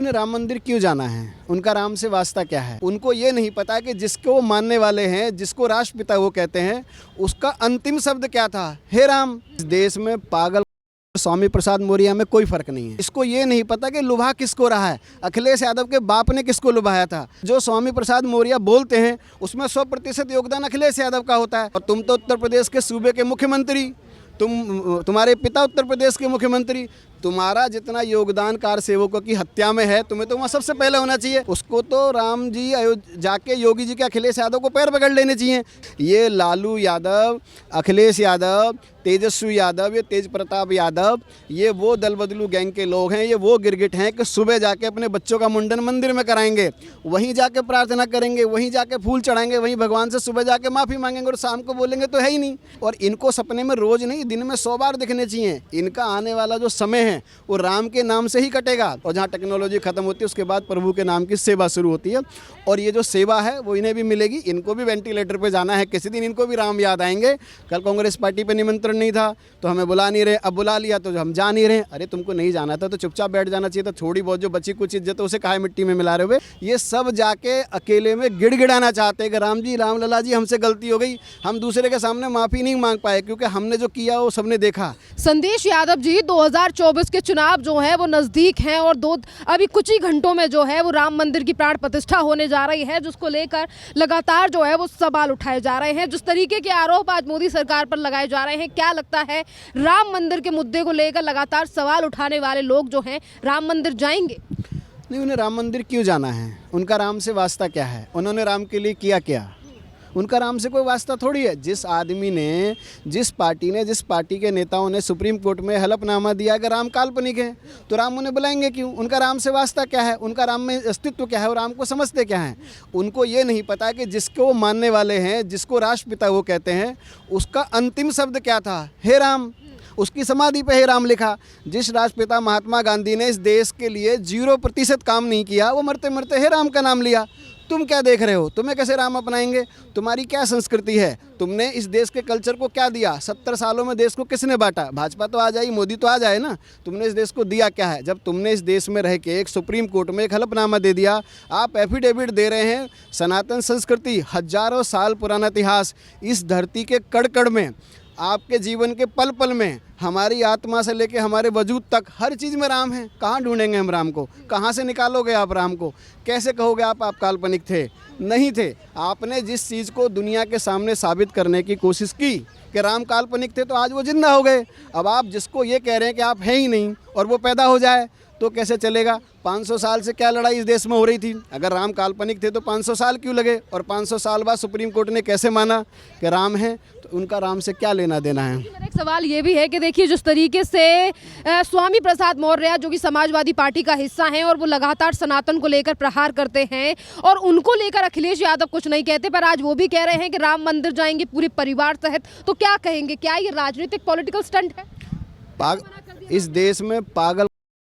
उन्हें राम मंदिर क्यों जाना है? उनका राम से वास्ता क्या है? उनको ये नहीं पता कि जिसको वो मानने वाले हैं, जिसको राष्ट्रपिता वो कहते हैं, उसका अंतिम शब्द क्या था? हे राम। इस देश में पागल स्वामी प्रसाद मौर्य में कोई फर्क नहीं है। इसको ये नहीं पता कि लुभा किसको रहा है, अखिलेश यादव के बाप ने किसको लुभाया था। जो स्वामी प्रसाद मौर्य बोलते हैं उसमें 100% योगदान अखिलेश यादव का होता है। और तुम तो उत्तर प्रदेश के सूबे के मुख्यमंत्री, तुम्हारे पिता उत्तर प्रदेश के मुख्यमंत्री, तुम्हारा जितना योगदान कार सेवकों की हत्या में है, तुम्हें तो वहाँ सबसे पहले होना चाहिए। उसको तो राम जी जाके योगी जी के अखिलेश यादव को पैर पकड़ लेने चाहिए। ये लालू यादव, अखिलेश यादव, तेजस्वी यादव, ये तेज प्रताप यादव, ये वो दल बदलू गैंग के लोग हैं, ये वो गिरगिट हैं कि सुबह जाके अपने बच्चों का मुंडन मंदिर में कराएंगे, वहीं जाके प्रार्थना करेंगे, वहीं जाके फूल चढ़ाएंगे, वहीं भगवान से सुबह जाके माफ़ी मांगेंगे और शाम को बोलेंगे तो है ही नहीं। और इनको सपने में रोज़ नहीं, दिन में 100 बार दिखने चाहिए। इनका आने वाला जो समय है वो राम के नाम से ही कटेगा। और जहाँ टेक्नोलॉजी खत्म होती है उसके बाद प्रभु के नाम की सेवा शुरू होती है। और ये जो सेवा है वो इन्हें भी मिलेगी। इनको भी वेंटिलेटर पे जाना है किसी दिन, इनको भी राम याद आएंगे। कल कांग्रेस पार्टी पे निमंत्रण नहीं था तो हमें बुला नहीं रहे, अब बुला लिया तो हम जा नहीं रहे। अरे तुमको नहीं जाना था तो चुपचाप बैठ जाना चाहिए था। थोड़ी बहुत जो बची कुछ इज्जत है उसे काहे मिट्टी में मिला रहे हुए। ये सब जाके अकेले में गिड़गिड़ाना चाहते हैं कि राम जी, राम लला जी, हमसे गलती हो गई। हम दूसरे के सामने माफ़ी नहीं मांग पाए क्योंकि हमने जो किया वो सबने देखा। संदेश यादव जी, 2024 के चुनाव जो है वो नजदीक हैं और अभी कुछ ही घंटों में जो है वो राम मंदिर की प्राण प्रतिष्ठा होने जा रही है, जिसको लेकर लगातार जो है वो सवाल उठाए जा रहे हैं। जिस तरीके के आरोप आज मोदी सरकार पर लगाए जा रहे हैं, क्या लगता है राम मंदिर के मुद्दे को लेकर लगातार सवाल उठाने वाले लोग जो हैं राम मंदिर जाएंगे? नहीं, उन्हें राम मंदिर क्यों जाना है? उनका राम से वास्ता क्या है? उन्होंने राम के लिए किया क्या? उनका राम से कोई वास्ता थोड़ी है। जिस आदमी ने, जिस पार्टी के नेताओं ने सुप्रीम कोर्ट में हलफनामा दिया कि राम काल्पनिक है तो राम उन्हें बुलाएंगे क्यों? उनका राम से वास्ता क्या है? उनका राम में अस्तित्व क्या है और राम को समझते क्या हैं? उनको ये नहीं पता कि जिसको वो मानने वाले हैं, जिसको राष्ट्रपिता वो कहते हैं, उसका अंतिम शब्द क्या था? हे राम। उसकी समाधि पे हे राम लिखा। जिस राष्ट्रपिता महात्मा गांधी ने इस देश के लिए 0% काम नहीं किया, वो मरते मरते हे राम का नाम लिया। तुम क्या देख रहे हो? तुम्हें कैसे राम अपनाएंगे? तुम्हारी क्या संस्कृति है? तुमने इस देश के कल्चर को क्या दिया? 70 सालों में देश को किसने बांटा? भाजपा तो आ जाए, मोदी तो आ जाए ना। तुमने इस देश को दिया क्या है? जब तुमने इस देश में रह के एक सुप्रीम कोर्ट में एक हलफनामा दे दिया, आप एफिडेविट दे रहे हैं। सनातन संस्कृति, हजारों साल पुराना इतिहास, इस धरती के कड़ कड़ में, आपके जीवन के पल पल में, हमारी आत्मा से लेके हमारे वजूद तक हर चीज़ में राम है। कहाँ ढूंढेंगे हम राम को? कहाँ से निकालोगे आप राम को? कैसे कहोगे आप काल्पनिक थे? नहीं थे। आपने जिस चीज़ को दुनिया के सामने साबित करने की कोशिश की कि राम काल्पनिक थे तो आज वो जिंदा हो गए। अब आप जिसको ये कह रहे हैं कि आप हैं ही नहीं और वो पैदा हो जाए तो कैसे चलेगा? 500 साल से क्या लड़ाई इस देश में हो रही थी? अगर राम काल्पनिक थे तो 500 साल क्यों लगे? और 500 साल बाद सुप्रीम कोर्ट ने कैसे माना कि राम है? तो उनका राम से क्या लेना देना है? मेरा एक सवाल ये भी है कि देखिए, जिस तरीके से स्वामी प्रसाद मौर्य जो कि समाजवादी पार्टी का हिस्सा हैं और वो लगातार सनातन को लेकर प्रहार करते हैं और उनको लेकर अखिलेश यादव कुछ नहीं कहते, पर आज वो भी कह रहे हैं कि राम मंदिर जाएंगे पूरे परिवार सहित, तो क्या कहेंगे? क्या ये राजनीतिक पॉलिटिकल स्टंट है? इस देश में पागल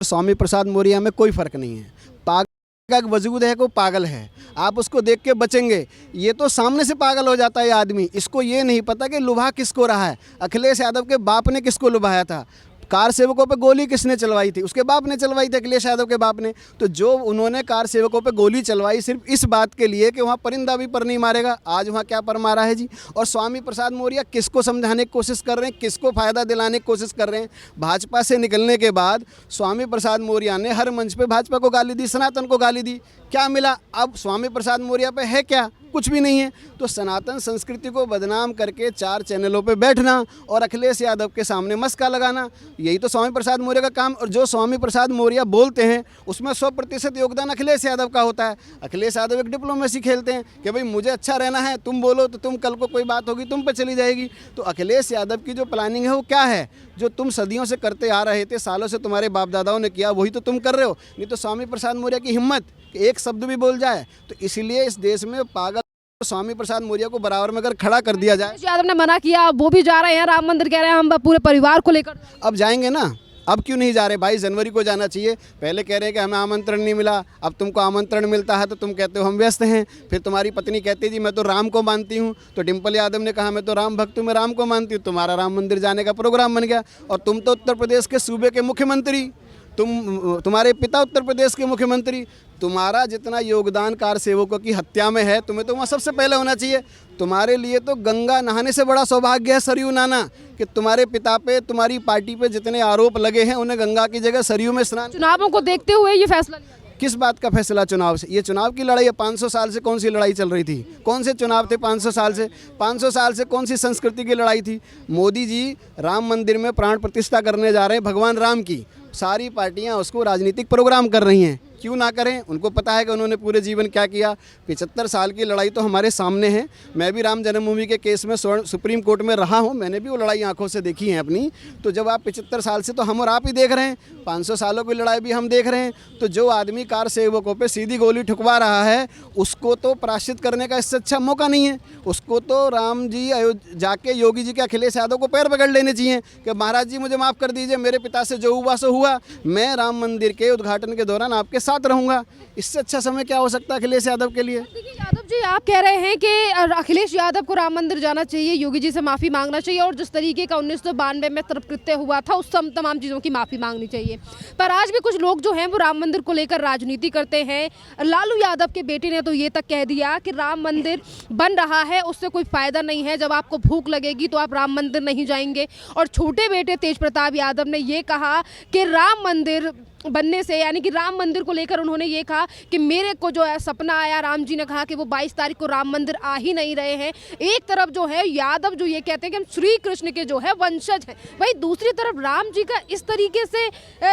स्वामी प्रसाद मौर्य में कोई फर्क नहीं है। पागल का वजूद है, को पागल है, आप उसको देख के बचेंगे। ये तो सामने से पागल हो जाता है आदमी। इसको ये नहीं पता कि लुभा किसको रहा है। अखिलेश यादव के बाप ने किसको लुभाया था? कार सेवकों पे गोली किसने चलवाई थी? उसके बाप ने चलवाई थी, अखिलेश यादव के बाप ने। तो जो उन्होंने कार सेवकों पे गोली चलवाई सिर्फ इस बात के लिए कि वहाँ परिंदा भी पर नहीं मारेगा, आज वहाँ क्या पर मारा है जी? और स्वामी प्रसाद मौर्य किसको समझाने की कोशिश कर रहे हैं, किसको फ़ायदा दिलाने की कोशिश कर रहे हैं? भाजपा से निकलने के बाद स्वामी प्रसाद मौर्य ने हर मंच पर भाजपा को गाली दी, सनातन को गाली दी। क्या मिला? अब स्वामी प्रसाद मौर्य पे है क्या? कुछ भी नहीं है। तो सनातन संस्कृति को बदनाम करके 4 चैनलों पे बैठना और अखिलेश यादव के सामने मस्का लगाना, यही तो स्वामी प्रसाद मौर्य का काम। और जो स्वामी प्रसाद मौर्य बोलते हैं उसमें 100% योगदान अखिलेश यादव का होता है। अखिलेश यादव एक डिप्लोमेसी खेलते हैं कि भाई मुझे अच्छा रहना है, तुम बोलो तो तुम कल को कोई बात होगी तुम पे चली जाएगी। तो अखिलेश यादव की जो प्लानिंग है वो क्या है? जो तुम सदियों से करते आ रहे थे, सालों से तुम्हारे बाप दादाओं ने किया, वही तो तुम कर रहे हो। नहीं तो स्वामी प्रसाद मौर्य की हिम्मत कि एक शब्द भी बोल जाए। तो इसलिए इस देश में पागल स्वामी प्रसाद मौर्य को बराबर में अगर खड़ा कर दिया जाए। यादव ने मना किया, वो भी जा रहे हैं राम मंदिर, कह रहे हैं हम पूरे परिवार को लेकर। अब जाएंगे ना, अब क्यों नहीं जा रहे? 22 जनवरी को जाना चाहिए। पहले कह रहे हैं कि हमें आमंत्रण नहीं मिला, अब तुमको आमंत्रण मिलता है तो तुम कहते हो हम व्यस्त हैं। फिर तुम्हारी पत्नी कहती जी मैं तो राम को मानती हूँ, तो डिम्पल यादव ने कहा मैं तो राम भक्त हूँ, मैं राम को मानती हूँ। तुम्हारा राम मंदिर जाने का प्रोग्राम बन गया। और तुम तो उत्तर प्रदेश के सूबे के मुख्यमंत्री, तुम्हारे पिता उत्तर प्रदेश के मुख्यमंत्री, तुम्हारा जितना योगदान कार सेवकों की हत्या में है, तुम्हें तो वहाँ सबसे पहले होना चाहिए। तुम्हारे लिए तो गंगा नहाने से बड़ा सौभाग्य है सरयू नहाना, कि तुम्हारे पिता पे, तुम्हारी पार्टी पे जितने आरोप लगे हैं उन्हें गंगा की जगह सरयू में स्नान। चुनावों को देखते हुए ये फैसला लिया? किस बात का फैसला चुनाव से? ये चुनाव की लड़ाई है। 500 साल से कौन सी लड़ाई चल रही थी? कौन से चुनाव थे 500 साल से? 500 साल से कौन सी संस्कृति की लड़ाई थी? मोदी जी राम मंदिर में प्राण प्रतिष्ठा करने जा रहे हैं भगवान राम की, सारी पार्टियां उसको राजनीतिक प्रोग्राम कर रही हैं। क्यों ना करें? उनको पता है कि उन्होंने पूरे जीवन क्या किया। 75 साल की लड़ाई तो हमारे सामने है। मैं भी राम जन्मभूमि के केस में सुप्रीम कोर्ट में रहा हूं, मैंने भी वो लड़ाई आंखों से देखी है अपनी। तो जब आप 75 साल से, तो हम और आप ही देख रहे हैं, 500 सालों की लड़ाई भी हम देख रहे हैं। तो जो आदमी कार सेवकों पे सीधी गोली ठुकवा रहा है, उसको तो प्रायश्चित करने का इससे अच्छा मौका नहीं है। उसको तो राम जी जाके योगी जी के अखिलेश यादव को पैर पकड़ लेने चाहिए कि महाराज जी मुझे माफ़ कर दीजिए, मेरे पिता से जो हुआ सो हुआ, मैं राम मंदिर के उद्घाटन के दौरान आपके साथ रहूंगा। इससे अच्छा समय क्या हो सकता है अखिलेश यादव के लिए? देखिए यादव जी, आप कह रहे हैं कि अखिलेश यादव को राम मंदिर जाना चाहिए, योगी जी से माफ़ी मांगना चाहिए, और जिस तरीके का 1992 में कृत्य हुआ था उस तमाम चीज़ों की माफ़ी मांगनी चाहिए। पर आज भी कुछ लोग जो हैं वो राम मंदिर को लेकर राजनीति करते हैं। लालू यादव के बेटे ने तो ये तक कह दिया कि राम मंदिर बन रहा है, उससे कोई फ़ायदा नहीं है, जब आपको भूख लगेगी तो आप राम मंदिर नहीं जाएंगे। और छोटे बेटे तेज प्रताप यादव ने ये कहा कि राम मंदिर बनने से, यानी कि राम मंदिर को लेकर उन्होंने ये कहा कि मेरे को जो है सपना आया, राम जी ने कहा कि वो 22 तारीख को राम मंदिर आ ही नहीं रहे हैं। एक तरफ जो है यादव जो ये कहते हैं कि हम श्री कृष्ण के जो है वंशज हैं, वही दूसरी तरफ राम जी का इस तरीके से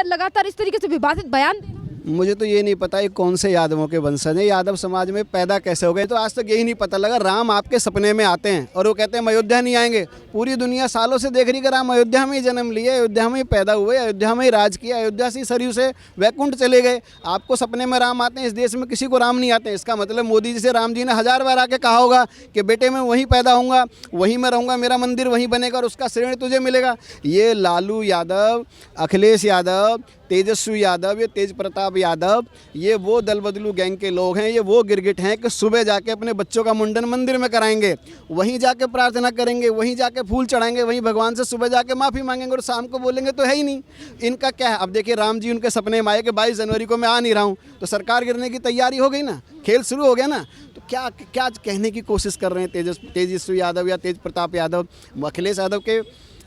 लगातार इस तरीके से विवादित बयान देना। मुझे तो ये नहीं पता ये कौन से यादवों के वंशज हैं, यादव समाज में पैदा कैसे हो गए, तो आज तक यही नहीं पता लगा। राम आपके सपने में आते हैं और वो कहते हैं हम अयोध्या नहीं आएंगे। पूरी दुनिया सालों से देख रही कि राम अयोध्या में ही जन्म लिए, अयोध्या में ही पैदा हुए, अयोध्या में ही राज किया, अयोध्या से सरयू से वैकुंठ चले गए। आपको सपने में राम आते हैं, इस देश में किसी को राम नहीं आते। इसका मतलब मोदी जी से राम जी ने 1000 बार आके कहा होगा कि बेटे मैं वहीं पैदा होऊंगा, वहीं मैं रहूँगा, मेरा मंदिर वहीं बनेगा और उसका श्रेय तुझे मिलेगा। ये लालू यादव, अखिलेश यादव, तेजस्वी यादव, ये तेज प्रताप यादव, ये वो दल बदलू गैंग के लोग हैं, ये वो गिरगिट हैं कि सुबह जाके अपने बच्चों का मुंडन मंदिर में कराएंगे, वहीं जाके प्रार्थना करेंगे, वहीं जाके फूल चढ़ाएंगे, वहीं भगवान से सुबह जाके माफ़ी मांगेंगे और शाम को बोलेंगे तो है ही नहीं। इनका क्या है? अब देखिए राम जी उनके सपने में आए कि 22 जनवरी को मैं आ नहीं रहा हूँ, तो सरकार गिरने की तैयारी हो गई ना, खेल शुरू हो गया ना। तो क्या क्या कहने की कोशिश कर रहे हैं तेजस्वी यादव या तेज प्रताप यादव? अखिलेश यादव के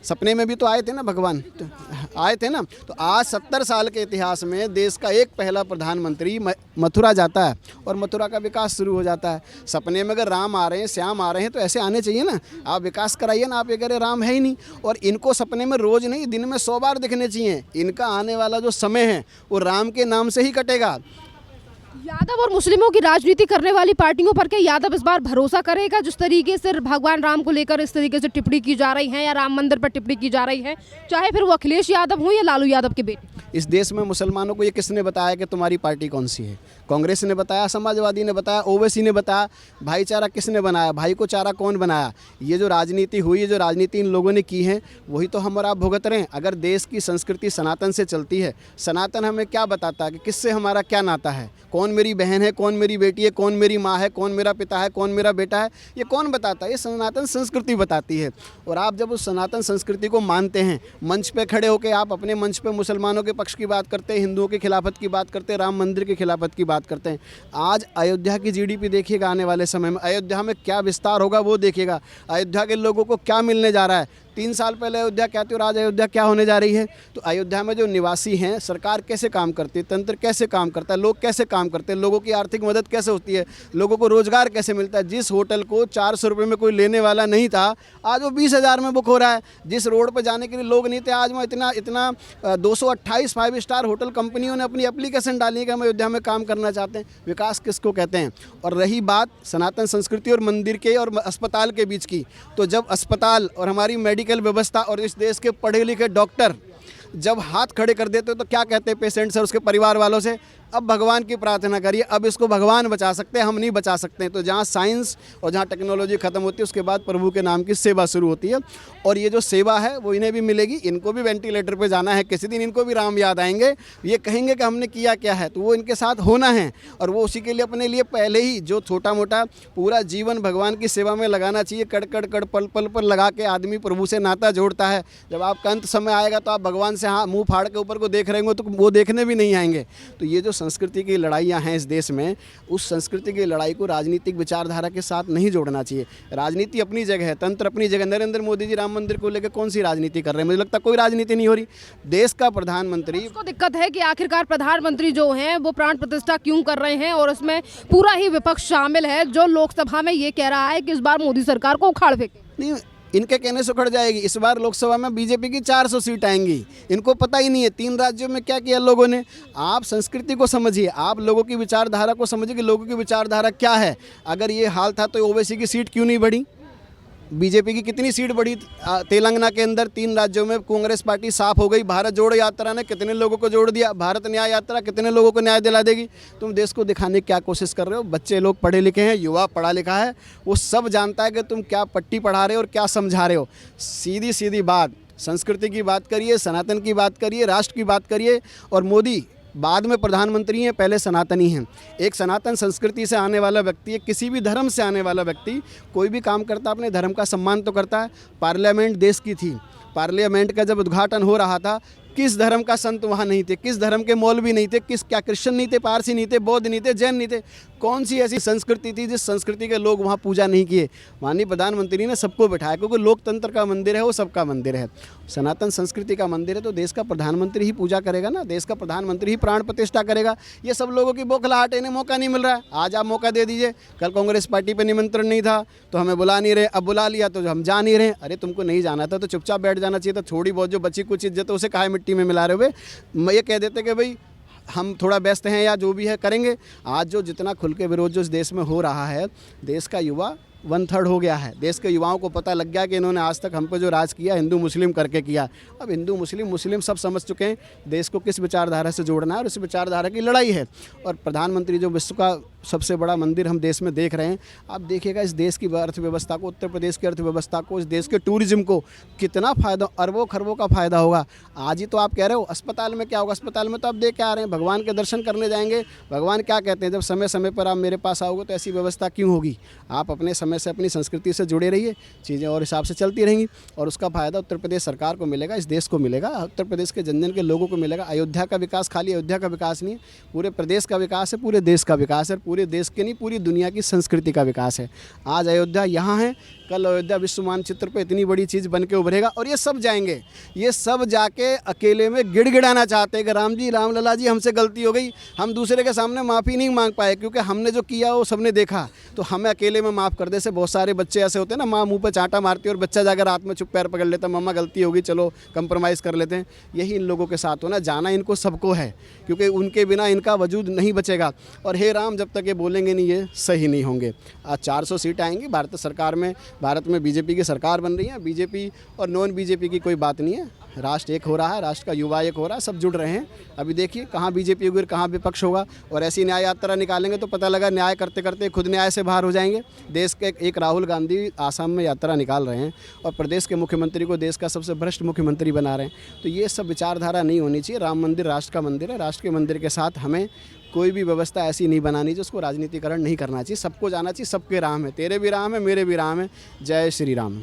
सपने में भी तो आए थे ना भगवान, तो आए थे ना। तो आज 70 साल के इतिहास में देश का एक पहला प्रधानमंत्री मथुरा जाता है और मथुरा का विकास शुरू हो जाता है। सपने में अगर राम आ रहे हैं, श्याम आ रहे हैं, तो ऐसे आने चाहिए ना। आप विकास कराइए ना, आप ये कह रहे राम है ही नहीं। और इनको सपने में रोज़ नहीं, दिन में 100 बार दिखने चाहिए। इनका आने वाला जो समय है वो राम के नाम से ही कटेगा। यादव और मुस्लिमों की राजनीति करने वाली पार्टियों पर क्या यादव इस बार भरोसा करेगा? जिस तरीके से भगवान राम को लेकर इस तरीके से टिप्पणी की जा रही है या राम मंदिर पर टिप्पणी की जा रही है, चाहे फिर वो अखिलेश यादव हो या लालू यादव के बेटे। इस देश में मुसलमानों को ये किसने बताया कि तुम्हारी पार्टी कौन सी है? कांग्रेस ने बताया, समाजवादी ने बताया, ओवैसी ने बताया। भाईचारा किसने बनाया? भाई को चारा कौन बनाया? ये जो राजनीति हुई, जो राजनीति इन लोगों ने की है, वही तो हम और आप भुगत रहे हैं। अगर देश की संस्कृति सनातन से चलती है, सनातन हमें क्या बताता है कि किससे हमारा क्या नाता है, कौन मेरी बहन है, कौन मेरी बेटी है, कौन मेरी माँ है, कौन मेरा पिता है, कौन मेरा बेटा है, ये कौन बताता है? ये सनातन संस्कृति बताती है। और आप जब उस सनातन संस्कृति को मानते हैं, मंच पे खड़े होकर आप अपने मंच पे मुसलमानों के पक्ष की बात करते हैं, हिंदुओं की खिलाफत की बात करते हैं, राम मंदिर की खिलाफत की बात करते हैं। आज अयोध्या की जीडीपी देखिएगा, आने वाले समय में अयोध्या में क्या विस्तार होगा वो देखिएगा। अयोध्या के लोगों को क्या मिलने जा रहा है। 3 साल पहले अयोध्या क्या थी और आज अयोध्या क्या होने जा रही है। तो अयोध्या में जो निवासी हैं, सरकार कैसे काम करती है, तंत्र कैसे काम करता है, लोग कैसे काम करते हैं, लोगों की आर्थिक मदद कैसे होती है, लोगों को रोजगार कैसे मिलता है। जिस होटल को 400 रुपये में कोई लेने वाला नहीं था, आज वो 20,000 में बुक हो रहा है। जिस रोड पर जाने के लिए लोग नहीं थे, आज में इतना 228 5 स्टार होटल कंपनियों ने अपनी एप्लीकेशन डाली है कि हम अयोध्या में काम करना चाहते हैं। विकास किसको कहते हैं? और रही बात सनातन संस्कृति और मंदिर के और अस्पताल के बीच की, तो जब अस्पताल और हमारी मेडिकल व्यवस्था और इस देश के पढ़े लिखे डॉक्टर जब हाथ खड़े कर देते तो क्या कहते हैं पेशेंट से और उसके परिवार वालों से? अब भगवान की प्रार्थना करिए, अब इसको भगवान बचा सकते हैं, हम नहीं बचा सकते हैं। तो जहाँ साइंस और जहाँ टेक्नोलॉजी ख़त्म होती है उसके बाद प्रभु के नाम की सेवा शुरू होती है। और ये जो सेवा है वो इन्हें भी मिलेगी, इनको भी वेंटिलेटर पे जाना है किसी दिन, इनको भी राम याद आएंगे, ये कहेंगे कि हमने किया क्या है, तो वो इनके साथ होना है। और वो उसी के लिए अपने लिए पहले ही जो छोटा मोटा पूरा जीवन भगवान की सेवा में लगाना चाहिए, कड़ कड़ कड़ पल पल पर लगा के आदमी प्रभु से नाता जोड़ता है। जब आपका अंत समय आएगा तो आप भगवान से हाँ मुँह फाड़ के ऊपर को देख रहे होंगे तो वो देखने भी नहीं आएंगे। तो ये जो संस्कृति की लड़ाइयाँ हैं इस देश में, उस संस्कृति की लड़ाई को राजनीतिक विचारधारा के साथ नहीं जोड़ना चाहिए। राजनीति अपनी जगह है, तंत्र अपनी जगह। नरेंद्र मोदी जी राम मंदिर को लेकर कौन सी राजनीति कर रहे हैं? मुझे लगता है कोई राजनीति नहीं हो रही। देश का प्रधानमंत्री, उसको दिक्कत है कि आखिरकार प्रधानमंत्री जो हैं वो प्राण प्रतिष्ठा क्यों कर रहे हैं, और उसमें पूरा ही विपक्ष शामिल है जो लोकसभा में ये कह रहा है कि इस बार मोदी सरकार को उखाड़ फेंके। नहीं, इनके कहने से उखड़ जाएगी। इस बार लोकसभा में बीजेपी की 400 सीट आएंगी। इनको पता ही नहीं है 3 राज्यों में क्या किया लोगों ने। आप संस्कृति को समझिए, आप लोगों की विचारधारा को समझिए कि लोगों की विचारधारा क्या है। अगर ये हाल था तो ओवैसी की सीट क्यों नहीं बढ़ी? बीजेपी की कितनी सीट बढ़ी? तेलंगाना के अंदर 3 राज्यों में कांग्रेस पार्टी साफ हो गई। भारत जोड़ो यात्रा ने कितने लोगों को जोड़ दिया, भारत न्याय यात्रा कितने लोगों को न्याय दिला देगी। तुम देश को दिखाने की क्या कोशिश कर रहे हो? बच्चे लोग पढ़े लिखे हैं, युवा पढ़ा लिखा है, वो सब जानता है कि तुम क्या पट्टी पढ़ा रहे हो और क्या समझा रहे हो। सीधी सीधी बात, संस्कृति की बात करिए, सनातन की बात करिए, राष्ट्र की बात करिए। और मोदी बाद में प्रधानमंत्री हैं, पहले सनातनी हैं। एक सनातन संस्कृति से आने वाला व्यक्ति, किसी भी धर्म से आने वाला व्यक्ति कोई भी काम करता अपने धर्म का सम्मान तो करता है। पार्लियामेंट देश की थी, पार्लियामेंट का जब उद्घाटन हो रहा था, किस धर्म का संत वहाँ नहीं थे, किस धर्म के मौलवी नहीं थे, क्या क्रिश्चियन नहीं थे, पारसी नहीं थे, बौद्ध नहीं थे, जैन नहीं थे? कौन सी ऐसी संस्कृति थी जिस संस्कृति के लोग वहाँ पूजा नहीं किए? माननीय प्रधानमंत्री ने सबको बिठाया, क्योंकि लोकतंत्र का मंदिर है, वो सबका मंदिर है। सनातन संस्कृति का मंदिर है तो देश का प्रधानमंत्री ही पूजा करेगा ना, देश का प्रधानमंत्री ही प्राण प्रतिष्ठा करेगा। ये सब लोगों की बौखलाहट है, इन्हें मौका नहीं मिल रहा है। आज आप मौका दे दीजिए। कल कांग्रेस पार्टी पर निमंत्रण नहीं था तो हमें बुला नहीं रहे, अब बुला लिया तो हम जा नहीं रहे। अरे तुमको नहीं जाना था तो चुपचाप बैठ जाना चाहिए था। थोड़ी बहुत जो बची कुछ इज्जत है उसे काहे मिट्टी में मिला रहे हो? ये कह देते कि भाई हम थोड़ा व्यस्त हैं या जो भी है करेंगे। आज जो जितना खुल के विरोध जो इस देश में हो रहा है, देश का युवा 1/3 हो गया है। देश के युवाओं को पता लग गया कि इन्होंने आज तक हम पे जो राज किया हिंदू मुस्लिम करके किया। अब हिंदू मुस्लिम सब समझ चुके हैं देश को किस विचारधारा से जोड़ना है, और उस विचारधारा की लड़ाई है। और प्रधानमंत्री जो विश्व का सबसे बड़ा मंदिर हम देश में देख रहे हैं, आप देखिएगा इस देश की अर्थव्यवस्था को, उत्तर प्रदेश की अर्थव्यवस्था को, इस देश के टूरिज्म को कितना फ़ायदा, अरबों खरबों का फ़ायदा होगा। आज ही तो आप कह रहे हो अस्पताल में क्या होगा? अस्पताल में तो आप देख के आ रहे हैं, भगवान के दर्शन करने जाएंगे। भगवान क्या कहते हैं, जब समय समय पर आप मेरे पास आओगे तो ऐसी व्यवस्था क्यों होगी? आप अपने समय से अपनी संस्कृति से जुड़े रहिए, चीज़ें और हिसाब से चलती रहेंगी और उसका फ़ायदा उत्तर प्रदेश सरकार को मिलेगा, इस देश को मिलेगा, उत्तर प्रदेश के जन जन के लोगों को मिलेगा। अयोध्या का विकास खाली अयोध्या का विकास नहीं है, पूरे प्रदेश का विकास है, पूरे देश का विकास है, पूरे देश के नहीं पूरी दुनिया की संस्कृति का विकास है। आज अयोध्या यहाँ है, कल अयोध्या विश्व मानचित्र पे इतनी बड़ी चीज़ बन के उभरेगा। और ये सब जाएंगे, ये सब जाके अकेले में गिड़गिड़ाना चाहते हैं कि राम जी, राम लला जी, हमसे गलती हो गई, हम दूसरे के सामने माफ़ी नहीं मांग पाए क्योंकि हमने जो किया वो सबने देखा, तो हमें अकेले में माफ़ कर दे। से बहुत सारे बच्चे ऐसे होते हैं ना, माँ मुँह पर चांटा मारती है और बच्चा जाकर रात में चुप पैर पकड़ लेता, मम्मा गलती होगी, चलो कंप्रोमाइज़ कर लेते हैं। यही इन लोगों के साथ होना, जाना इनको सबको है क्योंकि उनके बिना इनका वजूद नहीं बचेगा। और हे राम जब तक ये बोलेंगे नहीं, ये सही नहीं होंगे। आज 400 सीट आएंगी भारत सरकार में, भारत में बीजेपी की सरकार बन रही है। बीजेपी और नॉन बीजेपी की कोई बात नहीं है, राष्ट्र एक हो रहा है, राष्ट्र का युवा एक हो रहा है, सब जुड़ रहे हैं। अभी देखिए कहाँ बीजेपी होगी, कहाँ विपक्ष होगा। और ऐसी न्याय यात्रा निकालेंगे तो पता लगा न्याय करते करते खुद न्याय से बाहर हो जाएंगे। देश के एक राहुल गांधी आसाम में यात्रा निकाल रहे हैं और प्रदेश के मुख्यमंत्री को देश का सबसे भ्रष्ट मुख्यमंत्री बना रहे हैं। तो ये सब विचारधारा नहीं होनी चाहिए। राम मंदिर राष्ट्र का मंदिर है, राष्ट्र के मंदिर के साथ हमें कोई भी व्यवस्था ऐसी नहीं बनानी जिसको राजनीतिकरण नहीं करना चाहिए। सबको जाना चाहिए, सबके राम है, तेरे भी राम है, मेरे भी राम है। जय श्री राम।